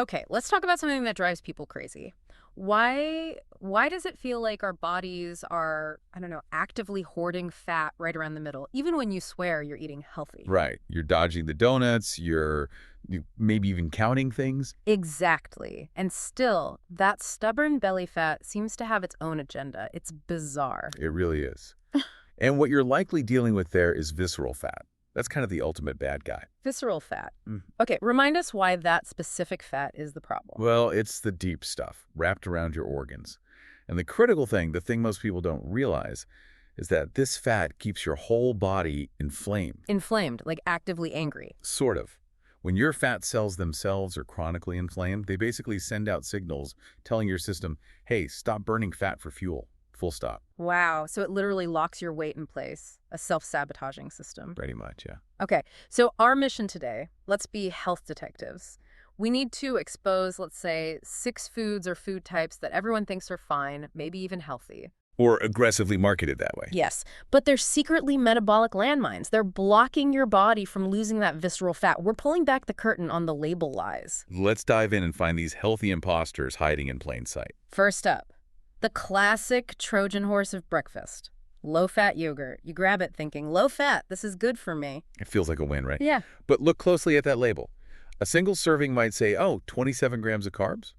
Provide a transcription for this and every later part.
Okay, let's talk about something that drives people crazy. Why does it feel like our bodies are, I don't know, actively hoarding fat right around the middle, even when you swear you're eating healthy? Right. You're dodging the donuts, you maybe even counting things. Exactly. And still, that stubborn belly fat seems to have its own agenda. It's bizarre. It really is. And what you're likely dealing with there is visceral fat. That's kind of the ultimate bad guy. Visceral fat. Mm. Okay, remind us why that specific fat is the problem. Well, it's the deep stuff wrapped around your organs. And the critical thing, the thing most people don't realize, is that this fat keeps your whole body inflamed. Inflamed, like actively angry. Sort of. When your fat cells themselves are chronically inflamed, they basically send out signals telling your system, hey, stop burning fat for fuel. Full stop. Wow, so it literally locks your weight in place, a self-sabotaging system. Pretty much, yeah. Okay, so our mission today, let's be health detectives. We need to expose, let's say, 6 foods or food types that everyone thinks are fine, maybe even healthy. Or aggressively marketed that way. Yes, but they're secretly metabolic landmines. They're blocking your body from losing that visceral fat. We're pulling back the curtain on the label lies. Let's dive in and find these healthy imposters hiding in plain sight. First up, the classic Trojan horse of breakfast. Low-fat yogurt. You grab it thinking, low fat, this is good for me. It feels like a win, right? Yeah. But look closely at that label. A single serving might say, oh, 27 grams of carbs,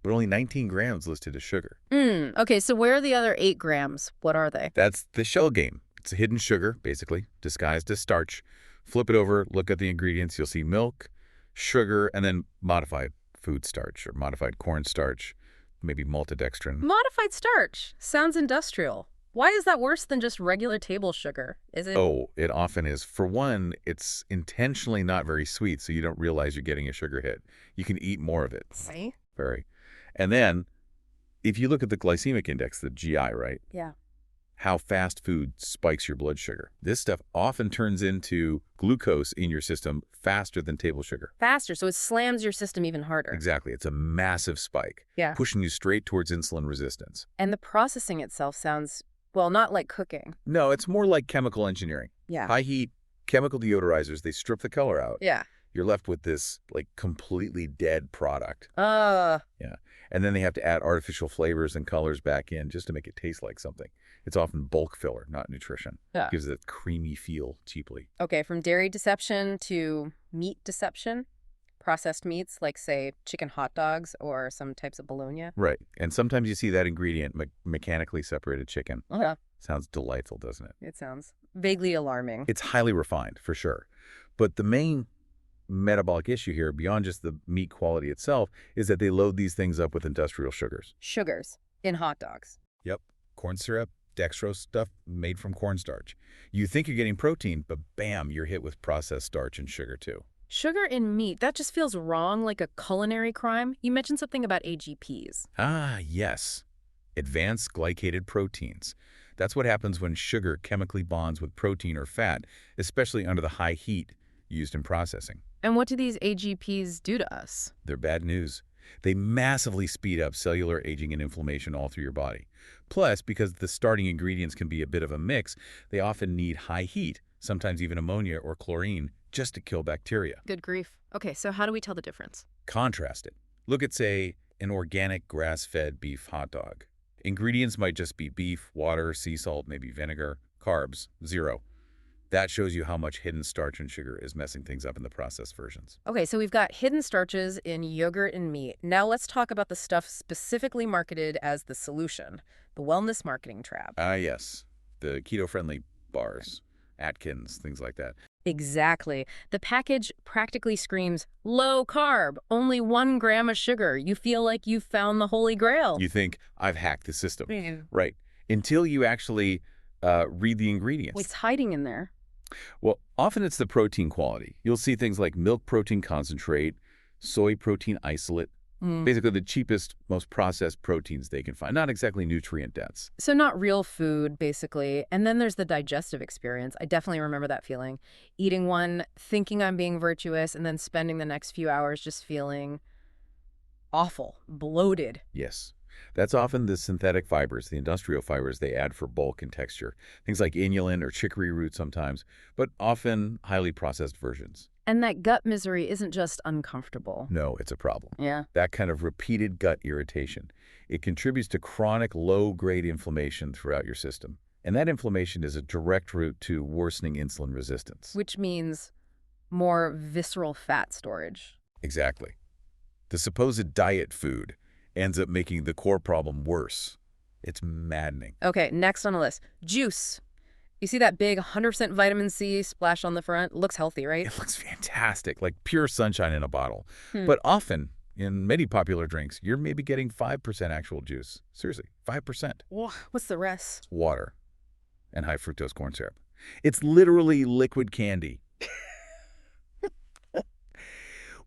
but only 19 grams listed as sugar. Okay, so where are the other 8 grams? What are they? That's the shell game. It's a hidden sugar, basically, disguised as starch. Flip it over, look at the ingredients. You'll see milk, sugar, and then modified food starch or modified corn starch, maybe maltodextrin. Modified starch. Sounds industrial. Why is that worse than just regular table sugar? Is it? Oh, it often is. For one, it's intentionally not very sweet, so you don't realize you're getting a sugar hit. You can eat more of it. See? Very. And then, if you look at the glycemic index, the GI, right? Yeah. How fast food spikes your blood sugar. This stuff often turns into glucose in your system faster than table sugar. Faster, so it slams your system even harder. Exactly. It's a massive spike, Yeah. pushing you straight towards insulin resistance. And the processing itself sounds, well, not like cooking. No, it's more like chemical engineering. Yeah. High heat, chemical deodorizers, they strip the color out. Yeah. You're left with this, like, completely dead product. Uh, Yeah. And then they have to add artificial flavors and colors back in just to make it taste like something. It's often bulk filler, not nutrition. Yeah. Gives it a creamy feel cheaply. okay, from dairy deception to meat deception. Processed meats, like, say, chicken hot dogs or some types of bologna. Right. And sometimes you see that ingredient, mechanically separated chicken. Oh, yeah. Sounds delightful, doesn't it? It sounds vaguely alarming. It's highly refined, for sure. But the main metabolic issue here, beyond just the meat quality itself, is that they load these things up with industrial sugars. Sugars in hot dogs. Yep. Corn syrup, dextrose stuff made from cornstarch. You think you're getting protein, but bam, you're hit with processed starch and sugar too. Sugar in meat, that just feels wrong, like a culinary crime. You mentioned something about AGPs. Ah, yes. Advanced glycated proteins. That's what happens when sugar chemically bonds with protein or fat, especially under the high heat used in processing. And what do these AGPs do to us? They're bad news. They massively speed up cellular aging and inflammation all through your body. Plus, because the starting ingredients can be a bit of a mix, they often need high heat, sometimes even ammonia or chlorine, just to kill bacteria. Good grief. Okay, so how do we tell the difference? Contrast it. Look at, say, an organic grass-fed beef hot dog. Ingredients might just be beef, water, sea salt, maybe vinegar. Carbs, 0. That shows you how much hidden starch and sugar is messing things up in the processed versions. Okay, so we've got hidden starches in yogurt and meat. Now let's talk about the stuff specifically marketed as the solution, the wellness marketing trap. Ah, yes. The keto-friendly bars, Atkins, things like that. Exactly. The package practically screams, low carb, only 1 gram of sugar. You feel like you've found the holy grail. You think, I've hacked the system. Yeah. Right. Until you actually read the ingredients. What's hiding in there? Well, often it's the protein quality. You'll see things like milk protein concentrate, soy protein isolate, basically the cheapest, most processed proteins they can find. Not exactly nutrient dense. So not real food, basically. And then there's the digestive experience. I definitely remember that feeling. Eating one, thinking I'm being virtuous, and then spending the next few hours just feeling awful, bloated. Yes. That's often the synthetic fibers, the industrial fibers they add for bulk and texture. Things like inulin or chicory root sometimes, but often highly processed versions. And that gut misery isn't just uncomfortable. No, it's a problem. Yeah. That kind of repeated gut irritation, it contributes to chronic low-grade inflammation throughout your system. And that inflammation is a direct route to worsening insulin resistance. Which means more visceral fat storage. Exactly. The supposed diet food ends up making the core problem worse. It's maddening. Okay, next on the list. Juice. You see that big 100% vitamin C splash on the front? Looks healthy, right? It looks fantastic, like pure sunshine in a bottle. Hmm. But often, in many popular drinks, you're maybe getting 5% actual juice. Seriously, 5%. What's the rest? Water and high fructose corn syrup. It's literally liquid candy.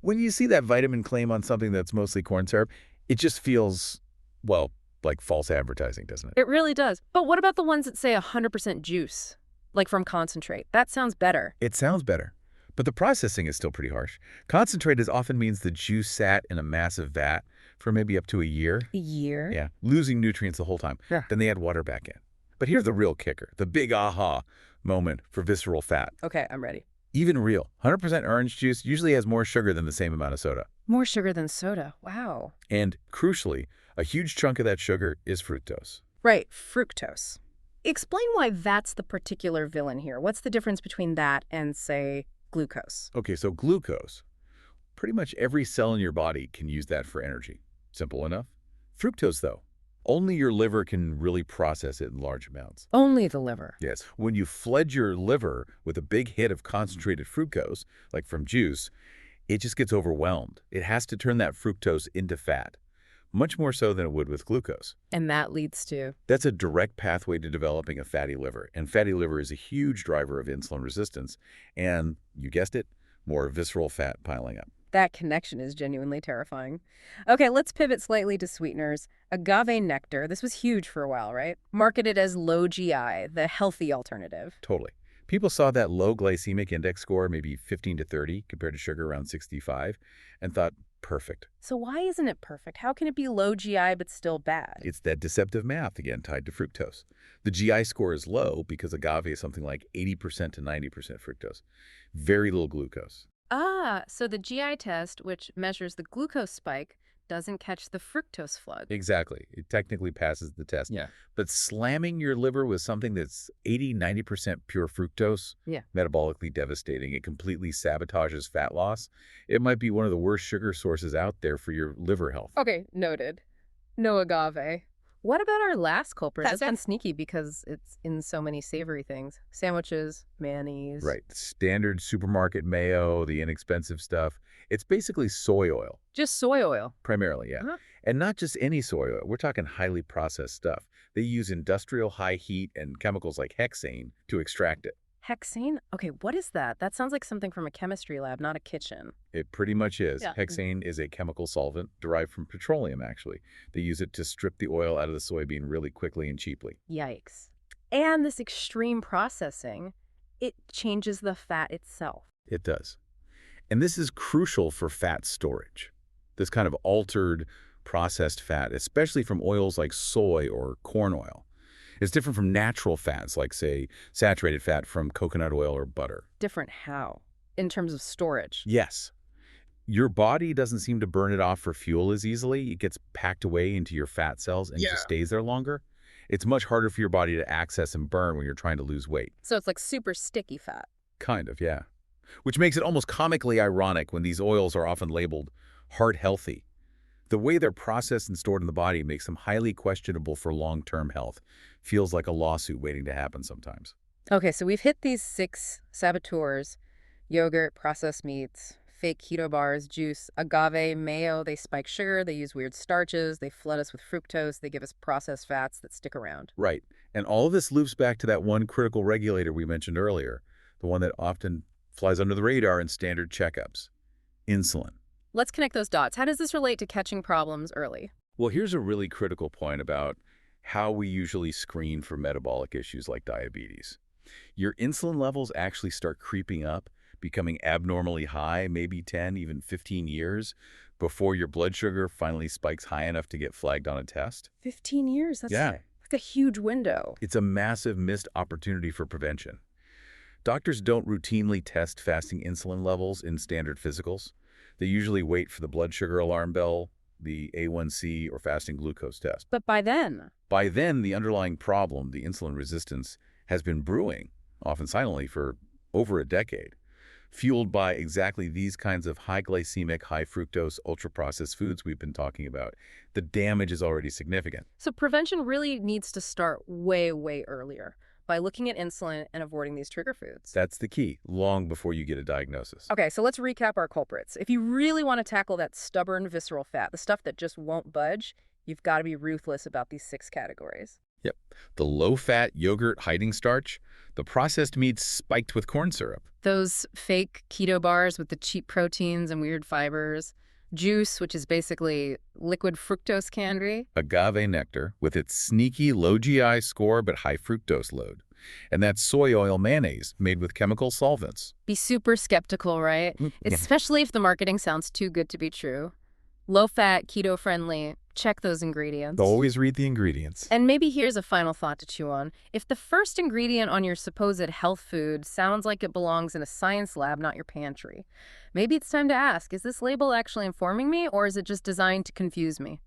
When you see that vitamin claim on something that's mostly corn syrup, it just feels, well, like false advertising, doesn't it? It really does. But what about the ones that say 100% juice? Like from concentrate. That sounds better. It sounds better, but the processing is still pretty harsh. Concentrated often means the juice sat in a massive vat for maybe up to a year. A year? Yeah, losing nutrients the whole time. Yeah. Then they add water back in. But here's the real kicker, the big aha moment for visceral fat. Okay, I'm ready. Even real, 100% orange juice usually has more sugar than the same amount of soda. More sugar than soda. Wow. And crucially, a huge chunk of that sugar is fructose. Right, fructose. Explain why that's the particular villain here. What's the difference between that and, say, glucose? Okay, so glucose. Pretty much every cell in your body can use that for energy. Simple enough. Fructose, though, only your liver can really process it in large amounts. Only the liver. Yes. When you flood your liver with a big hit of concentrated fructose, like from juice, it just gets overwhelmed. It has to turn that fructose into fat, much more so than it would with glucose. And that leads to? That's a direct pathway to developing a fatty liver. And fatty liver is a huge driver of insulin resistance and, you guessed it, more visceral fat piling up. That connection is genuinely terrifying. Okay, let's pivot slightly to sweeteners. Agave nectar, this was huge for a while, right? Marketed as low GI, the healthy alternative. Totally. People saw that low glycemic index score, maybe 15 to 30, compared to sugar around 65, and thought, perfect. So why isn't it perfect? How can it be low GI but still bad? It's that deceptive math, again, tied to fructose. The GI score is low because agave is something like 80% to 90% fructose. Very little glucose. Ah, so the GI test, which measures the glucose spike, doesn't catch the fructose flood. Exactly. It technically passes the test. Yeah. But slamming your liver with something that's 80–90% pure fructose, Yeah. metabolically devastating. It completely sabotages fat loss. It might be one of the worst sugar sources out there for your liver health. Okay, noted. No agave. What about our last culprit? That's been sneaky because it's in so many savory things. Sandwiches, mayonnaise. Right. Standard supermarket mayo, the inexpensive stuff. It's basically soy oil. Just soy oil. Primarily, yeah. Huh? And not just any soy oil. We're talking highly processed stuff. They use industrial high heat and chemicals like hexane to extract it. Hexane? Okay, what is that? That sounds like something from a chemistry lab, not a kitchen. It pretty much is. Yeah. Hexane is a chemical solvent derived from petroleum, actually. They use it to strip the oil out of the soybean really quickly and cheaply. Yikes. And this extreme processing, it changes the fat itself. It does. And this is crucial for fat storage. This kind of altered, processed fat, especially from oils like soy or corn oil. It's different from natural fats, like, say, saturated fat from coconut oil or butter. Different how? In terms of storage? Yes. Your body doesn't seem to burn it off for fuel as easily. It gets packed away into your fat cells and just stays there longer. It's much harder for your body to access and burn when you're trying to lose weight. So it's like super sticky fat. Kind of, yeah. Which makes it almost comically ironic when these oils are often labeled heart healthy. The way they're processed and stored in the body makes them highly questionable for long-term health. Feels like a lawsuit waiting to happen sometimes. Okay, so we've hit these 6 saboteurs: yogurt, processed meats, fake keto bars, juice, agave, mayo. They spike sugar, they use weird starches, they flood us with fructose, they give us processed fats that stick around. Right. And all of this loops back to that one critical regulator we mentioned earlier, the one that often flies under the radar in standard checkups: insulin. Let's connect those dots. How does this relate to catching problems early? Well, here's a really critical point about how we usually screen for metabolic issues like diabetes. Your insulin levels actually start creeping up, becoming abnormally high, maybe 10, even 15 years, before your blood sugar finally spikes high enough to get flagged on a test. 15 years? That's Yeah. like a huge window. It's a massive missed opportunity for prevention. Doctors don't routinely test fasting insulin levels in standard physicals. They usually wait for the blood sugar alarm bell, the A1C, or fasting glucose test. But by then, By then, the underlying problem, the insulin resistance, has been brewing, often silently, for over a decade, fueled by exactly these kinds of high glycemic, high fructose, ultra-processed foods we've been talking about. The damage is already significant. so prevention really needs to start way, way earlier by looking at insulin and avoiding these trigger foods. That's the key, long before you get a diagnosis. Okay, so let's recap our culprits. If you really want to tackle that stubborn visceral fat, the stuff that just won't budge, you've got to be ruthless about these 6 categories. Yep. The low-fat yogurt hiding starch, the processed meats spiked with corn syrup, Those fake keto bars with the cheap proteins and weird fibers, juice, which is basically liquid fructose candy. agave nectar with its sneaky low GI score but high fructose load, and that soy oil mayonnaise made with chemical solvents. Be super skeptical, right? Yeah. Especially if the marketing sounds too good to be true. Low-fat, keto-friendly, check those ingredients. Always read the ingredients. And maybe here's a final thought to chew on. If the first ingredient on your supposed health food sounds like it belongs in a science lab, not your pantry, maybe it's time to ask, is this label actually informing me, or is it just designed to confuse me?